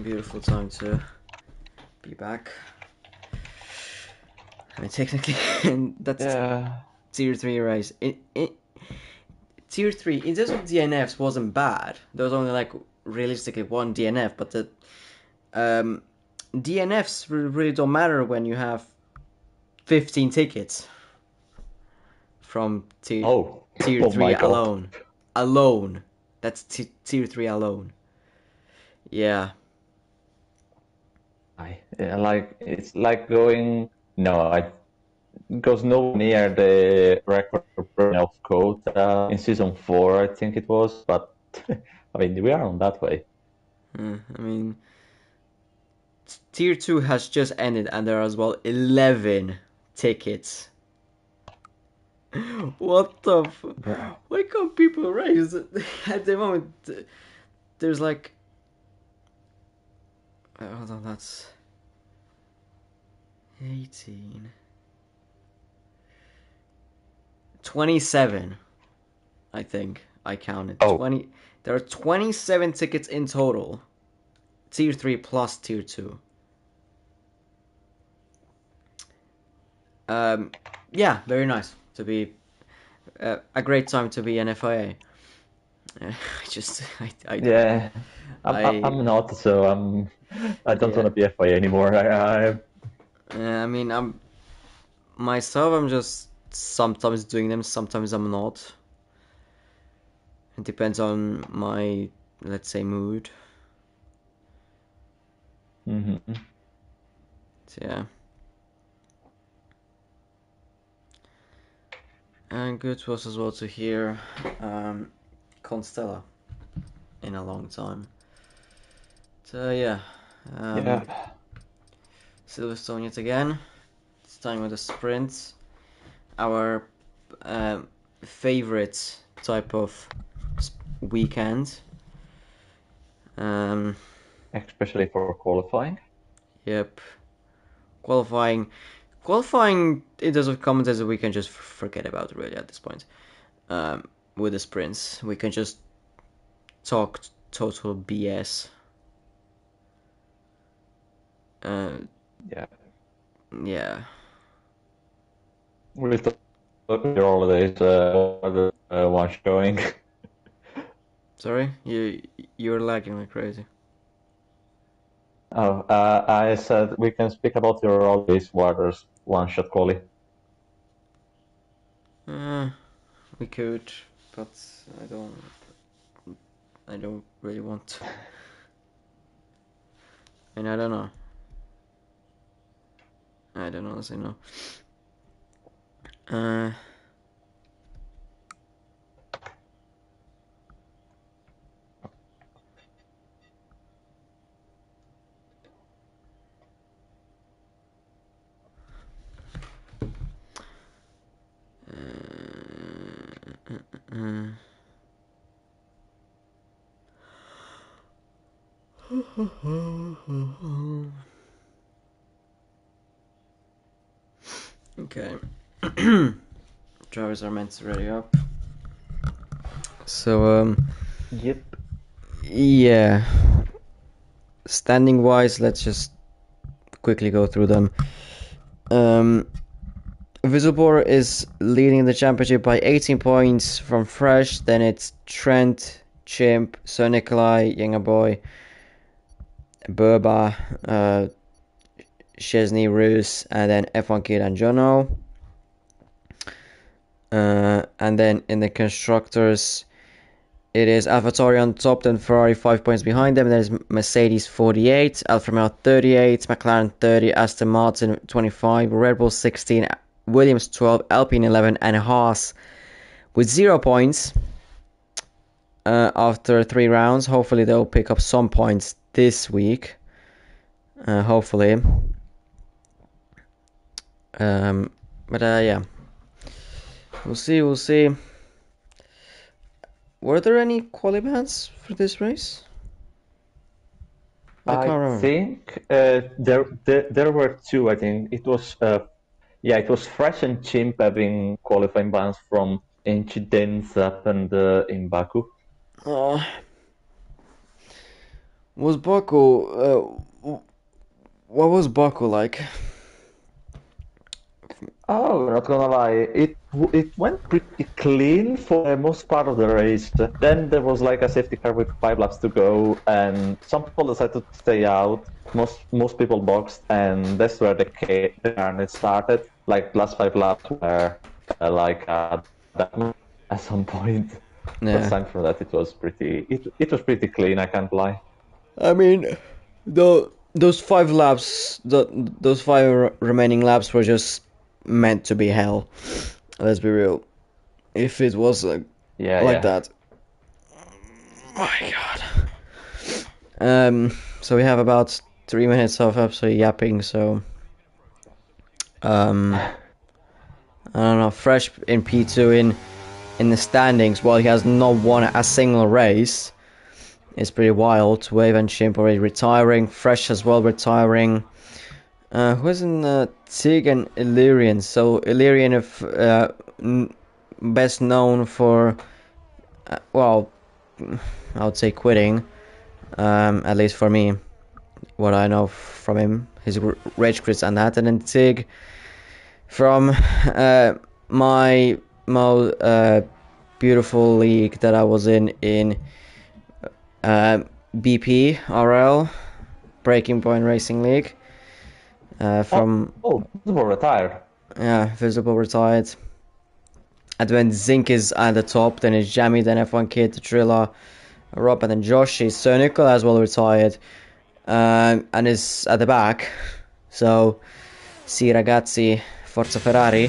beautiful time to be back. I mean, technically, that's tier 3 race. Tier 3, in terms of DNFs, wasn't bad. There was only like realistically one DNF, but the DNFs really don't matter when you have 15 tickets from tier 3 alone. Alone. That's tier 3 alone. Yeah. It's like going. No, it goes nowhere near the record of code in season 4, I think it was. But I mean, we are on that way. I mean, tier 2 has just ended, and there are as well 11 tickets. What the why can't people raise? At the moment, there's like... hold on, that's... 18... 27, I think I counted. 20. There are 27 tickets in total. Tier 3 plus Tier 2. Yeah, very nice to be... a great time to be an FIA. I'm not, so I don't want to be FIA anymore. I mean, I'm just sometimes doing them, sometimes I'm not. It depends on my, let's say, mood. Mm-hmm. So, yeah. And good was as well to hear Constella in a long time. So yeah. Silverstone yet again. This time with a sprint. Our favorite type of weekend. Especially for qualifying. Yep. Qualifying, in terms of commentators, we can just forget about it really at this point. With the sprints, we can just talk total BS. Yeah. We'll talk about your holidays, the one showing. Sorry, you're lagging like crazy. Oh, I said we can speak about your holidays, Waters one-shot quali. We could, but I don't really want to. And I don't know. I don't honestly know. Okay. Drivers are meant to ready up. So, Yep. Yeah. Standing wise, let's just quickly go through them. Visibor is leading the championship by 18 points from Fresh. Then it's Trent, Chimp, Sir Nikolai, Younger Boy, Burba, Chesney, Roos, and then F1 Kid and Jono. And then in the constructors, it is AlphaTauri on top, then Ferrari 5 points behind them. There's Mercedes 48, Alfa Romeo 38, McLaren 30, Aston Martin 25, Red Bull 16, Williams 12, Alpine 11, and Haas with 0 points after 3 rounds. Hopefully they'll pick up some points this week. Hopefully. But yeah. We'll see. Were there any quali bans for this race? I think there were 2. I think it was it was Fresh and Chimp having qualifying bans from incidents happened in Baku. Was Baku? What was Baku like? Oh, not gonna lie, it went pretty clean for the most part of the race. Then there was like a safety car with 5 laps to go, and some people decided to stay out. Most people boxed, and that's where the carnage started. Like last 5 laps were that at some point. But Yeah. aside from that, it was pretty clean. I can't lie. I mean, those 5 laps, those five remaining laps were just meant to be hell. Let's be real. If it was Yeah, like yeah. that, my God. So we have about 3 minutes of absolute yapping. So, um, I don't know. Fresh in P2 in the standings, while he has not won a single race. It's pretty wild. Wave and Chimp already retiring. Fresh as well retiring. Who's in Tig and Illyrian? So Illyrian, if best known for, well, I would say quitting. At least for me, what I know from him, his rage crits and that, and then Tig from my beautiful league that I was in BP RL, Breaking Point Racing League. From Visible retired. Visible retired. And when Zinc is at the top, then it's Jamie, then F1 Kid, Trilla, Rob, and then Joshi. So Nicola as well retired, and is at the back. So, si ragazzi, forza Ferrari.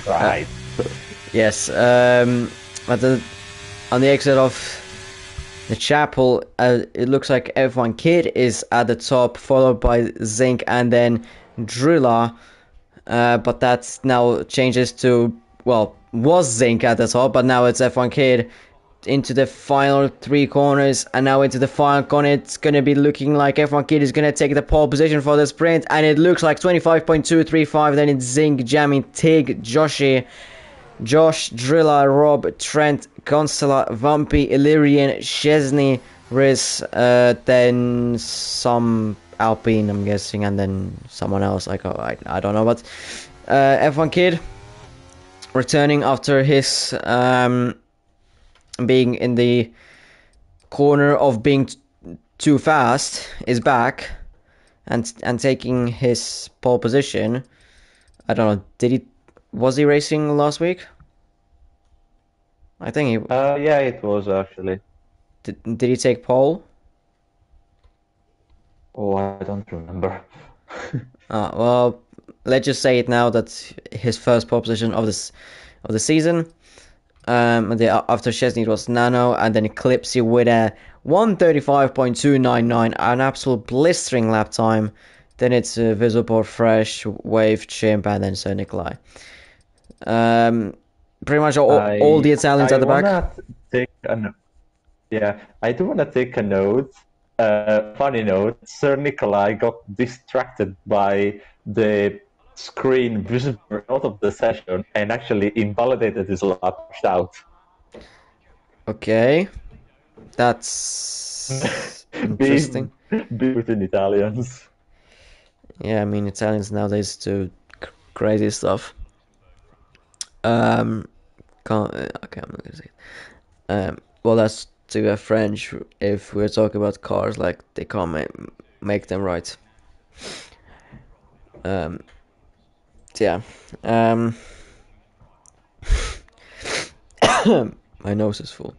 Right. Yes. On the exit of the chapel, it looks like F1 Kid is at the top, followed by Zinc and then Drilla. But that now changes to, well, was Zinc at the top, but now it's F1 Kid into the final 3 corners, and now into the final corner. It's going to be looking like F1 Kid is going to take the pole position for the sprint, and it looks like 25.235. Then it's Zinc, Jamie, Tig, Josh, Drilla, Rob, Trent, Consola, Vampy, Illyrian, Chesney, Riz, then some Alpine, I'm guessing, and then someone else. I don't know, but F1 Kid returning after his being in the corner of being too fast is back and taking his pole position. I don't know. Was he racing last week? I think he. Yeah, it was actually. Did he take pole? Oh, I don't remember. Well, let's just say it now that his first pole position of the season. After Chesney it was Nano, and then Eclipse with a 1:35.299, an absolute blistering lap time. Then it's Visible, Fresh, Wave, Chimp, and then Sir Nikolai. Pretty much all the Italians at the back. I do want to take a note. Funny note, Sir Nikolai got distracted by the screen visible out of the session and actually invalidated his lap, pushed out. Okay. That's interesting. Be within Italians. Yeah, I mean, Italians nowadays do crazy stuff. Okay, I'm not gonna say it. Well, that's to a French. If we're talking about cars, like they can't make them right. Yeah. My nose is full.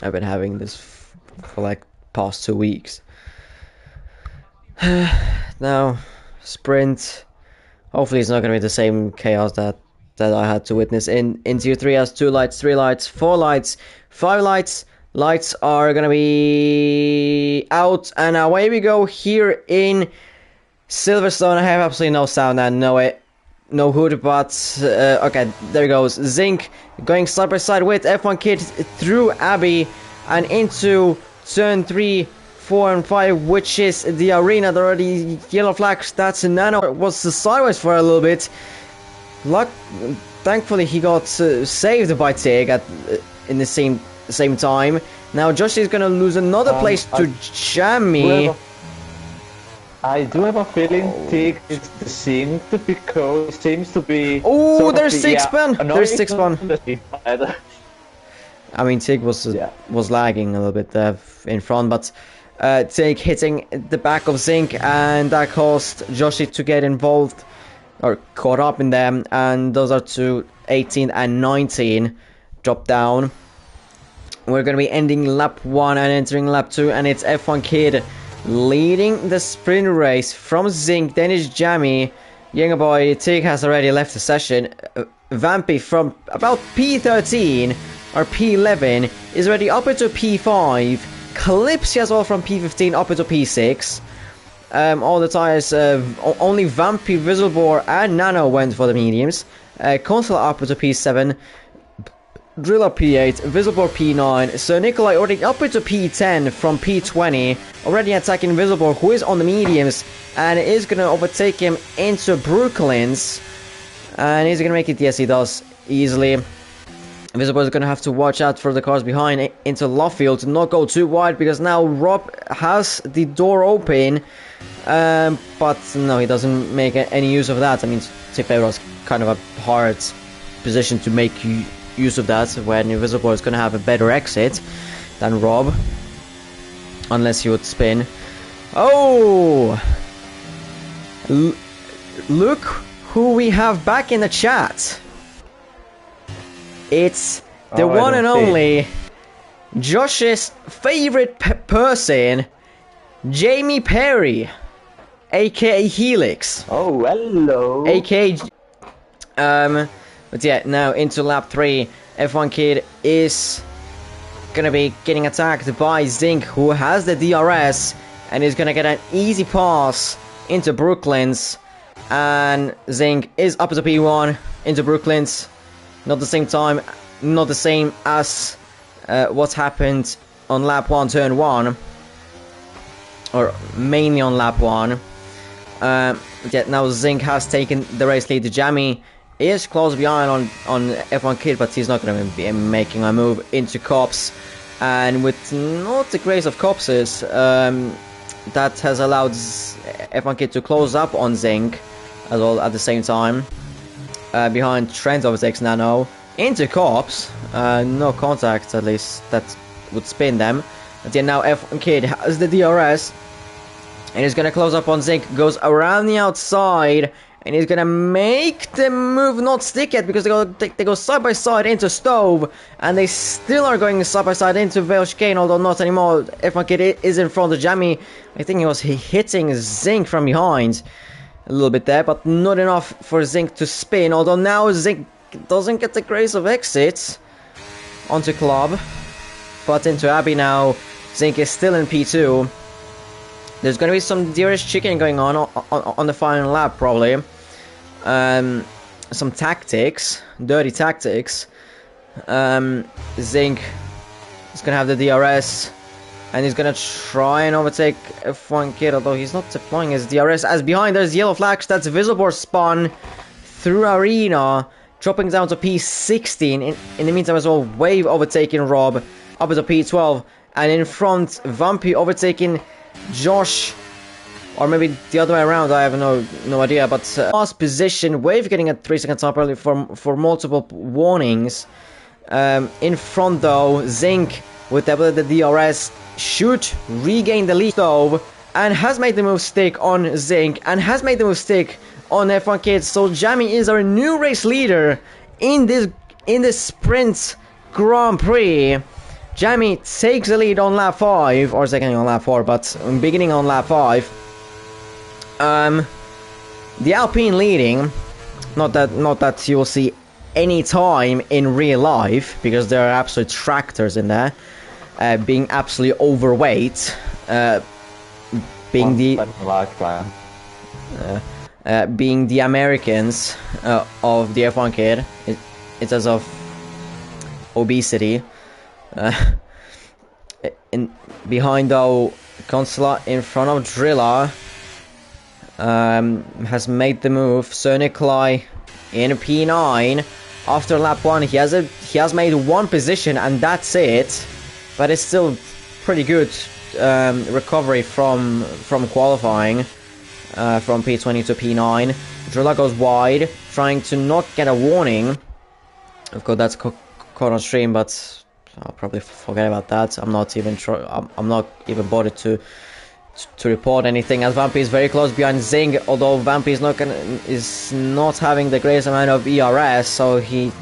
I've been having this for like past 2 weeks. Now, sprint. Hopefully, it's not gonna be the same chaos that I had to witness in Tier 3 has 2 lights, 3 lights, 4 lights, 5 lights. Lights are gonna be out, and away we go here in Silverstone. I have absolutely no sound and no hood, but okay, there goes Zinc going side by side with F1 Kid through Abbey and into turn 3, 4 and 5, which is the arena. There are the yellow flags. That's Nano was sideways for a little bit. Thankfully he got saved by Tig in the same time. Now Josh is gonna lose another place to Jamie. I do have a feeling Tig is synced because it seems to be. Oh, there's six spin. There's six spin. I mean, Tig was lagging a little bit in front, but Tig hitting the back of Zinc, and that caused Joshi to get involved or caught up in them, and those are to 18 and 19 drop down. We're gonna be ending lap 1 and entering lap 2, and it's F1 Kid leading the sprint race from Zinc. Then it's Jamie. Younger boy Tig has already left the session. Vampy from about P13 or P11 is already up into P5. Calypsy as well from P15 up into P6. All the tires, only Vampy, Visiblebore and Nano went for the mediums. Console up into P7. Driller P8, Visiblebore P9, so Nikolai already up into P10 from P20, already attacking Visiblebore, who is on the mediums, and is going to overtake him into Brooklyn's, and he's going to make it, yes he does, easily. Visiblebore is going to have to watch out for the cars behind into Luffield to not go too wide, because now Rob has the door open, but no, he doesn't make any use of that. I mean, Tipeiro is kind of a hard position to make use of that when Visiblebore is going to have a better exit than Rob, unless he would spin. Oh, look who we have back in the chat. It's the one and only Josh's favorite person, Jamie Perry, aka Helix. Oh, hello. aka but yeah, now into lap 3, F1 Kid is gonna be getting attacked by Zinc, who has the DRS, and is gonna get an easy pass into Brooklyn's, and Zinc is up to P1 into Brooklyn's. Not the same time, not the same as what happened on lap 1, turn 1, or mainly on lap 1. Yeah, now Zinc has taken the race lead. Jamie is close behind on F1 Kid, but he's not going to be making a move into Cops, and with not the grace of Copses, that has allowed F1 Kid to close up on Zinc as well at the same time. Behind Trent overtakes Nano into Cops, no contact at least that would spin them, but yeah, now F1 Kid has the DRS and he's going to close up on Zinc, goes around the outside, and he's gonna make the move not stick yet, because they go side by side into Stove, and they still are going side by side into Vale Chicane, although not anymore. F1 Kid is in front of Jamie. I think he was hitting Zinc from behind a little bit there, but not enough for Zinc to spin, although now Zinc doesn't get the grace of exit onto Club, but into Abbey now. Zinc is still in P2. There's going to be some DRS chicken going on the final lap, probably. Some tactics, dirty tactics. Zinc is going to have the DRS, and he's going to try and overtake F1 Kid, although he's not deploying his DRS. As behind, there's yellow flags. That's Visiblebore spun through Arena, dropping down to P16. In the meantime as well, Wave overtaking Rob up to P12, and in front, Vampy overtaking Josh, or maybe the other way around, I have no idea, but last position, Wave getting a 3 second top early for multiple warnings. In front though, Zinc with the DRS should regain the lead though, and has made the move stick on Zinc, and has made the move stick on F1 Kids, so Jamie is our new race leader in this sprint Grand Prix. Jamie takes the lead on lap 5, or second on lap 4, but beginning on lap 5. The Alpine leading, not that you will see any time in real life, because there are absolute tractors in there, being absolutely overweight, being being the Americans of the F1 Kid. It's as of obesity. Behind though, Consuela in front of Drilla has made the move. Sir Nikolai in P9, after lap 1 he has made 1 position and that's it, but it's still pretty good recovery from qualifying, from P20 to P9. Drilla goes wide, trying to not get a warning. Of course, that's caught on stream, but I'll probably forget about that. I'm not even bothered to report anything, as Vampy is very close behind Zing, although Vampy is not having the greatest amount of ERS, so he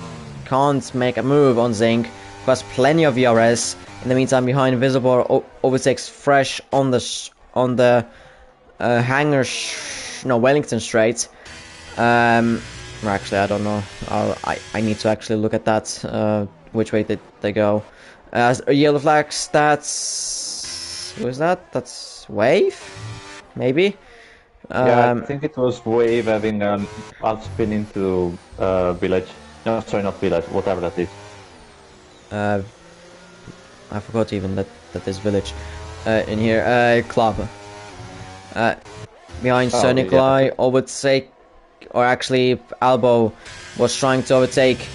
can't make a move on Zing, who has plenty of ERS. In the meantime, behind Visible overtakes Fresh on the Wellington Straight. Actually, I don't know. I need to actually look at that. Which way did they go? As yellow flags, that's... Who is that? That's Wave? Maybe? Yeah, I think it was Wave having an alt spin into Village. No, sorry, not Village, whatever that is. I forgot even that there's Village in here. Club. Behind Sir Nikolai, overtake... Or actually, Albo was trying to overtake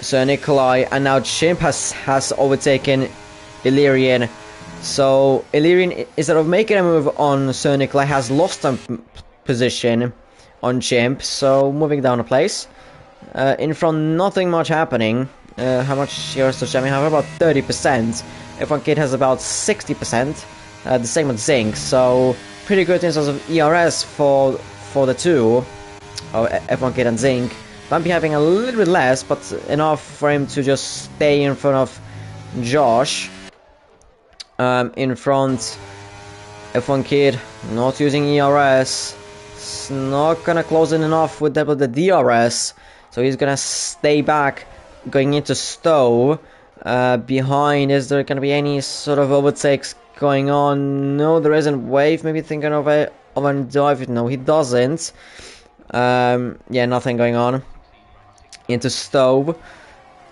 Sir Nikolai, and now Chimp has overtaken Illyrian. So Illyrian, instead of making a move on Sir Nikolai, has lost a position on Chimp. So moving down a place. In front, nothing much happening. How much ERS does Jamie have? About 30%. F1 Kid has about 60%. The same with Zinc. So pretty good in terms of ERS for the two. F1 Kid and Zinc. Vampy having a little bit less, but enough for him to just stay in front of Josh. In front, F1 Kid not using ERS. It's not gonna close in enough with the DRS, so he's gonna stay back, going into Stowe. Behind, is there gonna be any sort of overtakes going on? No, there isn't. Wave maybe thinking of a dive. No, he doesn't. Yeah, nothing going on. Into Stowe.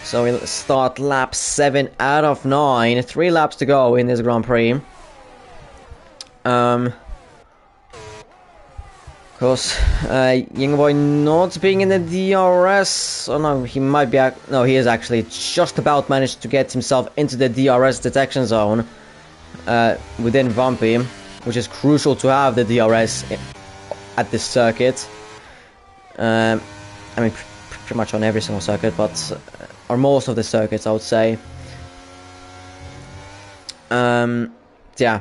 So we'll start lap 7 out of 9. 3 laps to go in this Grand Prix. Of course, Young Boy not being in the DRS. Oh no, he might be. No, he is actually just about managed to get himself into the DRS detection zone within Vampy, which is crucial to have the DRS at this circuit. I mean, pretty much on every single circuit, but or most of the circuits, I would say. Yeah.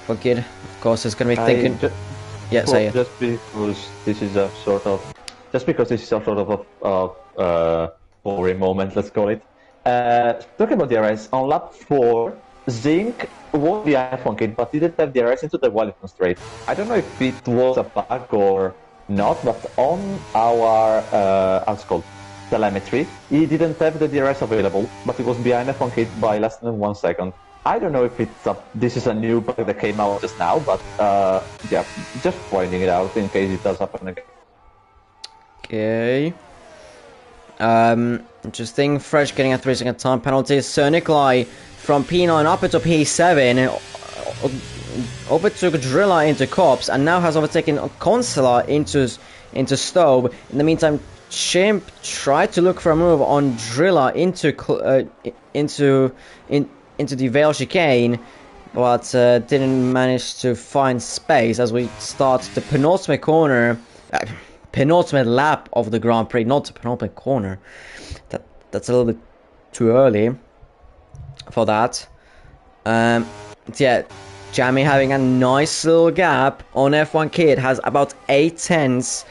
For Kid, of course, is gonna be thinking. Yeah, say it. Just because this is a sort of boring moment, let's call it. Talking about DRS, on lap 4, Zinc was the F1 Kid, but didn't have DRS into the Wellington Straight. I don't know if it was a bug or not, but on our how's it called, telemetry, he didn't have the DRS available, but he was behind F1 Kid by less than 1 second. I don't know if this is a new bug that came out just now, but yeah, just pointing it out in case it does happen again. Okay. Interesting. Fresh getting a 3-second time penalty. Sir Nikolai from P9 up into P7. Overtook Drilla into Cops and now has overtaken Consular into Stowe. In the meantime, Chimp tried to look for a move on Drilla into the Vale chicane, but didn't manage to find space as we start the penultimate corner, penultimate lap of the Grand Prix, not the penultimate corner. That's a little bit too early for that. Yeah, Jamie having a nice little gap on F1 Kid, has about 8 tenths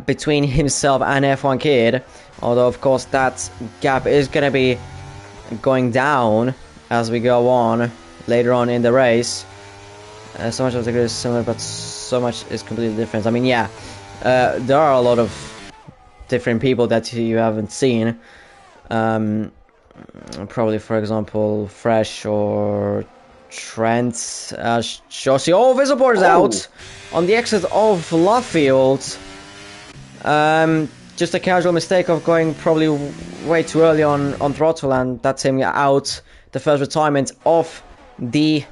between himself and F1 Kid, although of course that gap is gonna be going down as we go on later on in the race. So much of the grid is similar, but so much is completely different. I mean, yeah, there are a lot of different people that you haven't seen. Probably, for example, Fresh or Trent. Josie. Oh, Visibor's out on the exit of Luffield. Just a casual mistake of going probably way too early on throttle, and that's him out. The first retirement of the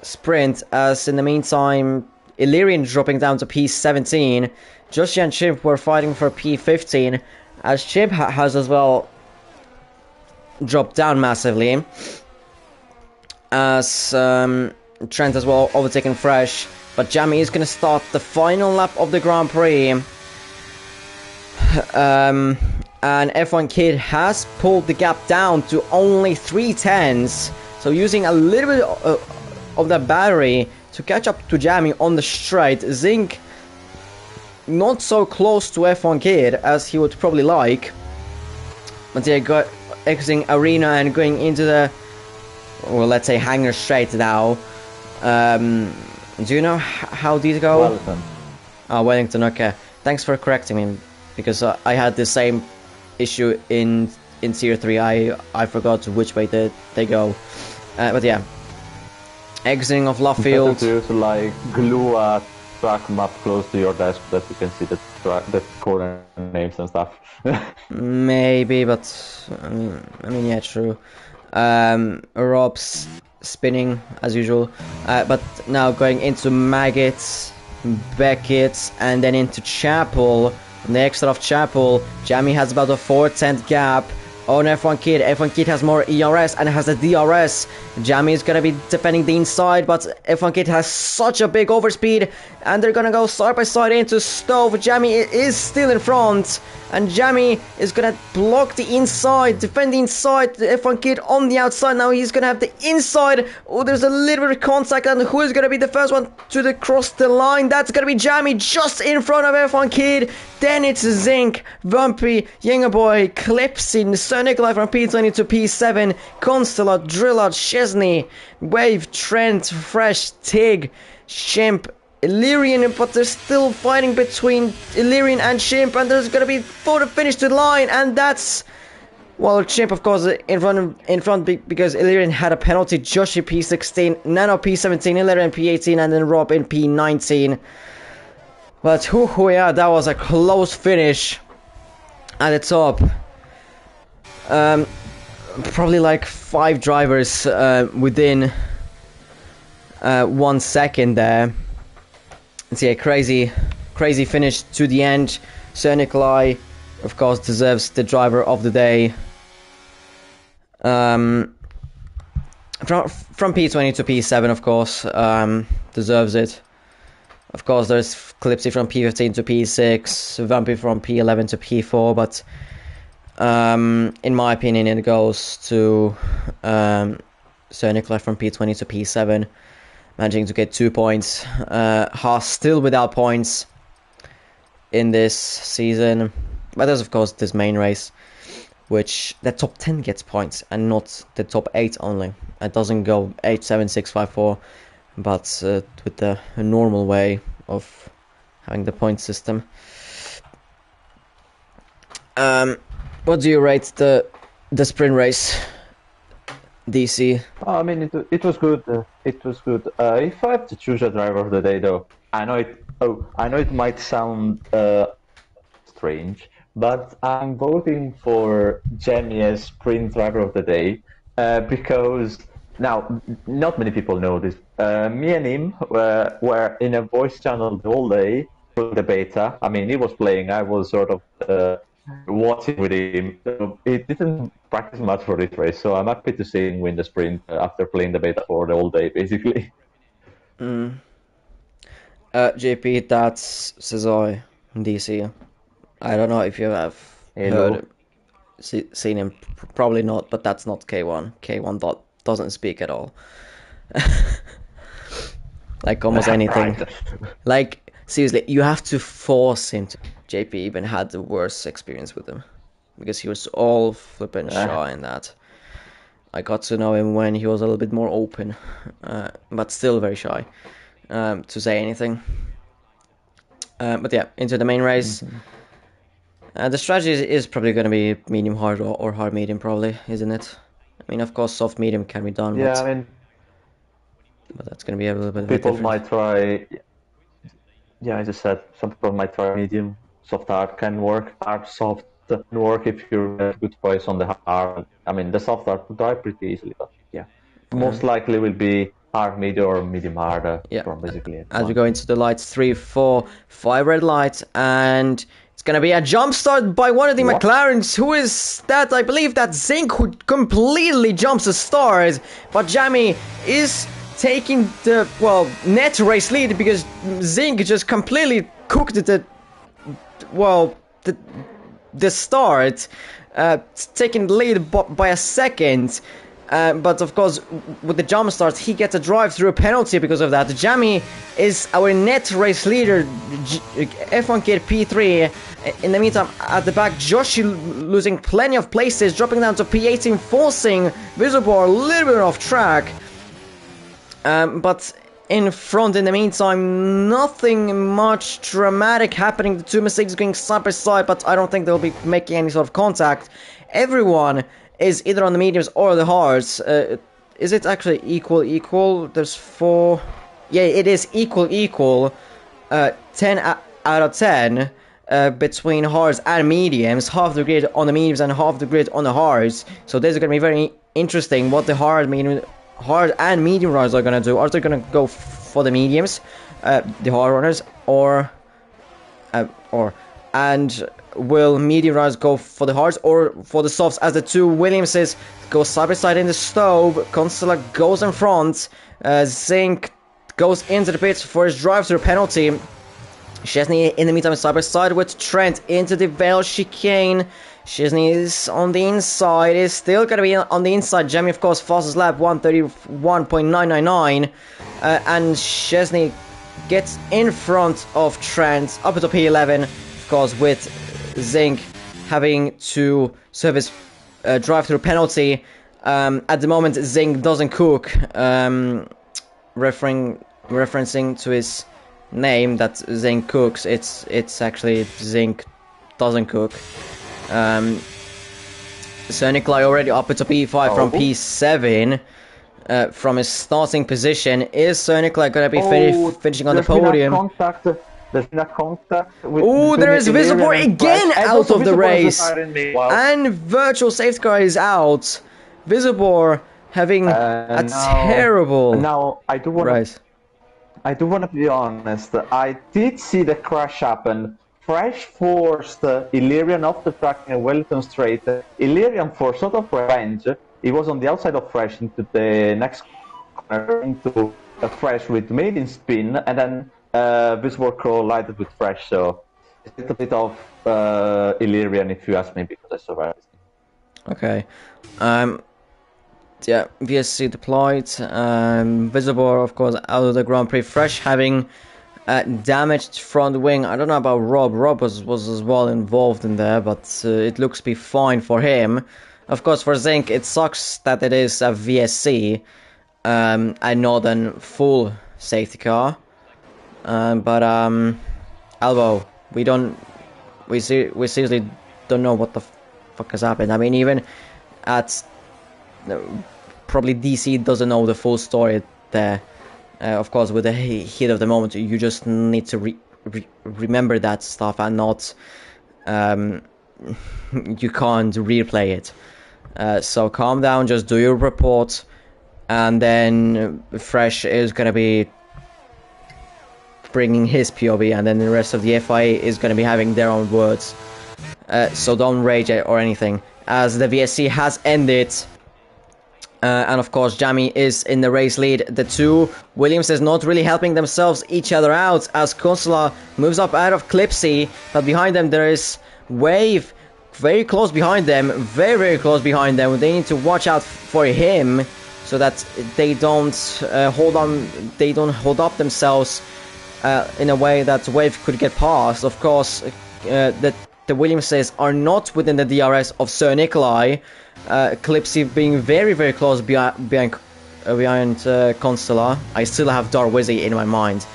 sprint. As in the meantime, Illyrian dropping down to P17. Joshi and Chimp were fighting for P15, as Chimp has as well dropped down massively. As Trent as well overtaken Fresh. But Jamie is going to start the final lap of the Grand Prix. And F1 Kid has pulled the gap down to only 3/10. So using a little bit of that battery to catch up to Jamie on the straight. Zinc not so close to F1 Kid as he would probably like. But they got exiting Arena and going into the, well, let's say hangar straight now. Do you know how these go? Wellington. Oh, Wellington, okay. Thanks for correcting me, because I had the same issue in Tier 3. I forgot which way they go. But yeah. Exiting of Luffield. Better to like glue a track map close to your desk so that you can see the corner names and stuff. Maybe, but I mean, yeah, true. Rob's spinning as usual, but now going into Maggots, Beckett, and then into Chapel. From the exit of Chapel, Jamie has about a 4/10 gap on F1 Kid. F1 Kid has more ERS and has a DRS. Jamie is gonna be defending the inside, but F1 Kid has such a big overspeed, and they're gonna go side by side into Stove. Jamie is still in front, and Jamie is gonna block the inside, defend the inside. The F1 Kid on the outside. Now he's gonna have the inside. Oh, there's a little bit of contact, and who is gonna be the first one to cross the line? That's gonna be Jamie, just in front of F1 Kid. Then it's Zinc, Vumpy, Yangerboy, Clipsy, Sir Nikolai from P20 to P7, Constellat, Drillard, Chesney, Wave, Trent, Fresh, Tig, Chimp, Illyrian, but they're still fighting between Illyrian and Chimp, and there's gonna be photo finish to the line, and that's, well, Chimp of course in front because Illyrian had a penalty. Joshi P16, Nano P17, Illyrian P18, and then Rob in P19. But yeah, that was a close finish at the top. Probably like 5 drivers within 1 second there. It's a crazy finish to the end. Sir Nikolai, of course, deserves the driver of the day. From P20 to P7, of course, deserves it. Of course, there's Clipsy from P15 to P6, Vampy from P11 to P4, but in my opinion, it goes to Sir Nikolai from P20 to P7, managing to get 2 points. Haas still without points in this season, but there's of course this main race, which the top 10 gets points and not the top 8 only. It doesn't go 8, 7, 6, 5, 4. But with the normal way of having the point system. What do you rate the sprint race, DC? I mean, it was good. It was good. If I have to choose a driver of the day, though, I know it might sound strange, but I'm voting for Jamie as sprint driver of the day because. Now, not many people know this. Me and him were in a voice channel the whole day for the beta. I mean, he was playing. I was sort of watching with him. So he didn't practice much for this race, so I'm happy to see him win the sprint after playing the beta for the whole day, basically. JP, that's Cesar DC. I don't know if you have heard, seen him. Probably not, but that's not K1. K1 doesn't speak at all. Like almost anything. Right. Like seriously, you have to force him to. JP even had the worst experience with him because he was all flippin' shy in that. I got to know him when he was a little bit more open, but still very shy to say anything. But yeah, into the main race. The strategy is probably going to be medium hard or hard medium, probably, isn't it? I mean, of course, soft medium can be done. Yeah, but, I mean, but that's going to be a little bit people different. might try. Yeah, as I said, some people might try medium. Soft hard can work. Hard soft can work if you're a good choice on the hard. I mean, the soft hard will die pretty easily, but yeah, most likely will be hard, mid, or medium hard Yeah. from basically As we everyone. go into the lights, 3, 4, 5 red lights, and it's gonna be a jump start by one of the What? McLarens. Who is that? I believe that Zink, who completely jumps the start, but Jamie is taking the, well, net race lead because Zink just completely cooked the, well, the start, taking the lead by a second. But of course, with the jump start, he gets a drive-through penalty because of that. Jamie is our net race leader, F1 Kid P3. In the meantime, at the back, Joshi losing plenty of places, dropping down to P18, forcing Visible a little bit off track. But in front, in the meantime, nothing much dramatic happening. The two Mercedes going side by side, but I don't think they'll be making any sort of contact. Everyone is either on the mediums or the hards. Is it actually equal? There's 4. Yeah, it is equal. 10 out of 10 between hards and mediums. Half the grid on the mediums and half the grid on the hards. So this is going to be very interesting what the hard and medium runners are going to do. Are they going to go for the mediums, the hard runners, or and will medium runners go for the hards or for the softs, as the two Williamses go side by side in the stove? Consuela goes in front. Zink goes into the pits for his drive-through penalty. Chesney in the meantime side by side with Trent into the Veil chicane. Chesney is on the inside, is still going to be on the inside. Jamie, of course, fastest lap 1:31.999, and Chesney gets in front of Trent up to P11, of course, with Zink having to serve his drive-through penalty. At the moment, Zink doesn't cook, referencing to his name that Zink cooks. It's actually Zink doesn't cook. Sir Nikolai already up to P5 from P7. From his starting position. Is Sir Nikolai going to be finishing on the podium? There's been a contact with... Oh, there is Visible again out of the race. And Virtual Safety Car is out. Visible having a terrible... Now, I do want to be honest. I did see the crash happen. Fresh forced Illyrian off the track in Wellington Straight. Illyrian, for sort of revenge, he was on the outside of Fresh into the next corner, into a Fresh with maiden spin, and then Visible collided with Fresh. So it's a little bit of Illyrian, if you ask me, because I survived. Okay. Yeah, VSC deployed. Visible, of course, out of the Grand Prix. Fresh having damaged front wing. I don't know about Rob. Rob was as well involved in there, but it looks to be fine for him. Of course, for Zink, it sucks that it is a VSC and not a full safety car. But Albo, we seriously don't know what the fuck has happened. I mean, even at probably DC doesn't know the full story there. Of course, with the heat of the moment, you just need to remember that stuff and not you can't replay it. So calm down, just do your report, and then Fresh is gonna be bringing his POV, and then the rest of the FIA is gonna be having their own words. So don't rage or anything, as the VSC has ended. And of course, Jamie is in the race lead. The two Williams is not really helping themselves each other out, as Consola moves up out of Clipsy, but behind them there is Wave, very close behind them, very close behind them. They need to watch out for him so that they don't hold up themselves in a way that Wave could get past. Of course, the Williamses are not within the DRS of Sir Nikolai. Clipsy being very close behind Consola. I still have Darwizzy in my mind.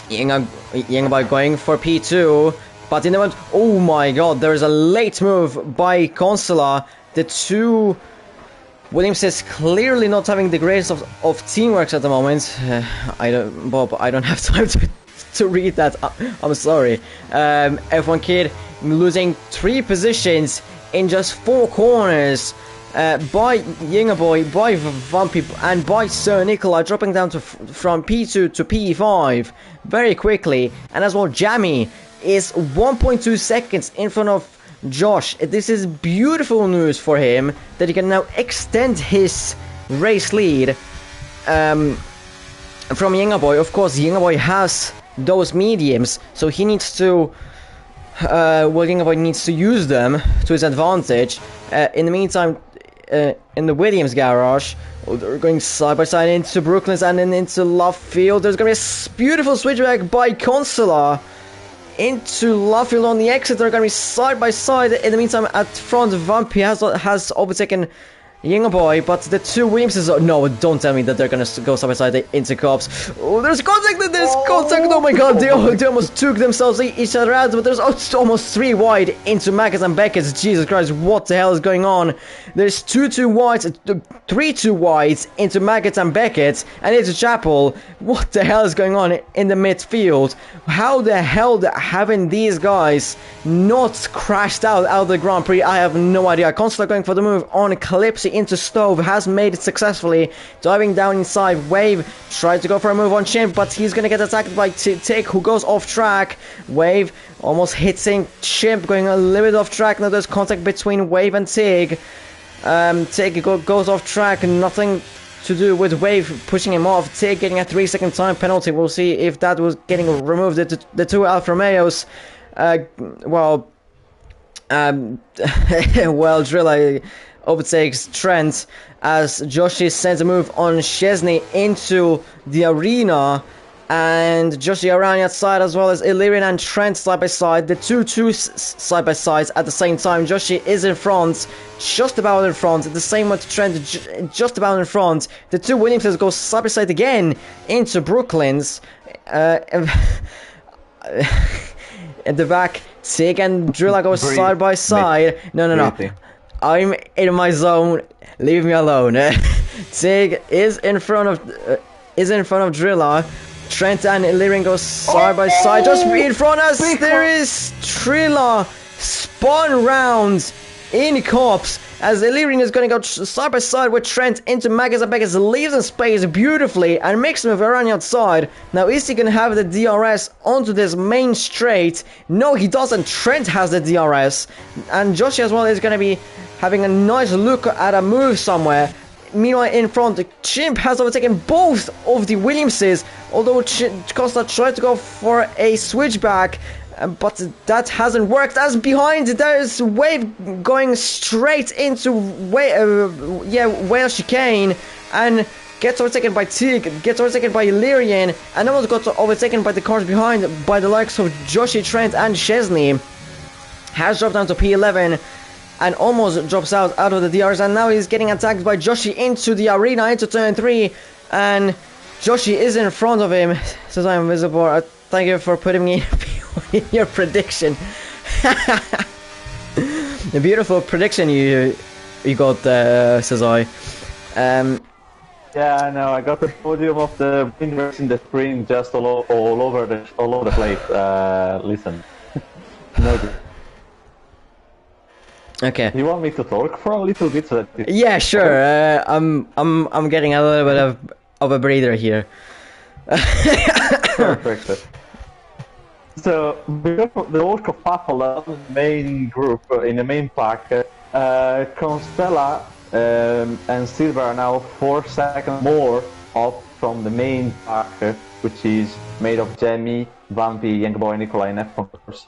Yangba going for P2, but in the moment, oh my god, there is a late move by Consola. The two Williamses clearly not having the greatest of teamworks at the moment. I don't have time to read that. I'm sorry. F1 Kid losing 3 positions in just 4 corners. by Yingaboy, by Vampy, and by Sir Nikolai, dropping down from P2 to P5 very quickly. And as well, Jammy is 1.2 seconds in front of Josh. This is beautiful news for him, that he can now extend his race lead from Yingaboy. Of course, Yingaboy has those mediums, so he needs to Yingaboy needs to use them to his advantage. In the meantime, in the Williams garage, they're going side by side into Brooklands and then into Love Field. There's going to be a beautiful switchback by Consular into Love Field on the exit. They're going to be side by side. In the meantime, at front, Vampy has overtaken Yingaboy, but the two Williamses are... No, don't tell me that they're gonna go side by side into cops. Oh, there's contact! Oh my god, they almost took themselves each other out, but there's almost 3 wide into Mackett and Beckett. Jesus Christ, what the hell is going on? There's 2 wides, 3 wides into Mackett and Beckett, and into Chapel. What the hell is going on in the midfield? How the hell haven't these guys not crashed out of the Grand Prix? I have no idea. Consular going for the move on Calypsy into Stove, has made it successfully, diving down inside. Wave tried to go for a move on Chimp, but he's gonna get attacked by Tick, who goes off track. Wave almost hitting Chimp, going a little bit off track. Now there's contact between Wave and Tig. Tig goes off track, nothing to do with Wave pushing him off. Tig getting a 3-second time penalty. We'll see if that was getting removed. The two Alfa Romeos, Drilla overtakes Trent as Joshi sends a move on Chesney into the arena, and Joshi around the outside, as well as Illyrian and Trent side by side. The two side by sides at the same time. Joshi is in front, just about in front. The same with Trent, just about in front. The two Williamses go side by side again into Brooklands. At the back, Tig and Drilla go side by side. No. I'm in my zone. Leave me alone. Tig is in front of Drilla. Trent and Illyrian go side by side, just in front as there is Trilla spun round in cops as Illyrian is going to go side by side with Trent into Magus, and Magus leaves in space beautifully and makes him around the outside. Now is he going to have the DRS onto this main straight? No, he doesn't. Trent has the DRS, and Joshi as well is going to be having a nice look at a move somewhere. Meanwhile, in front, Chimp has overtaken both of the Williamses, although Costa tried to go for a switchback, but that hasn't worked. As behind, there's Wave going straight into Whale Chicane, and gets overtaken by Tig, gets overtaken by Illyrian, and almost got overtaken by the cars behind by the likes of Joshi, Trent, and Chesney. Has dropped down to P11. And almost drops out of the DRS, and now he's getting attacked by Joshi into the arena, into turn 3, and Joshi is in front of him. Says I'm visible. Thank you for putting me in your prediction. The beautiful prediction you got, says I. Yeah, I know. I got the podium of the winners in the spring just all over the place. Listen, no good. Okay. You want me to talk for a little bit? So that yeah, sure. I'm getting a little bit of a breather here. Perfect. So the World Cup Papa main group in the main pack, Constella and Silver are now 4 seconds more off from the main pack, which is made of Jamie, Vampy, Youngboy, Nikolai, and F, of course.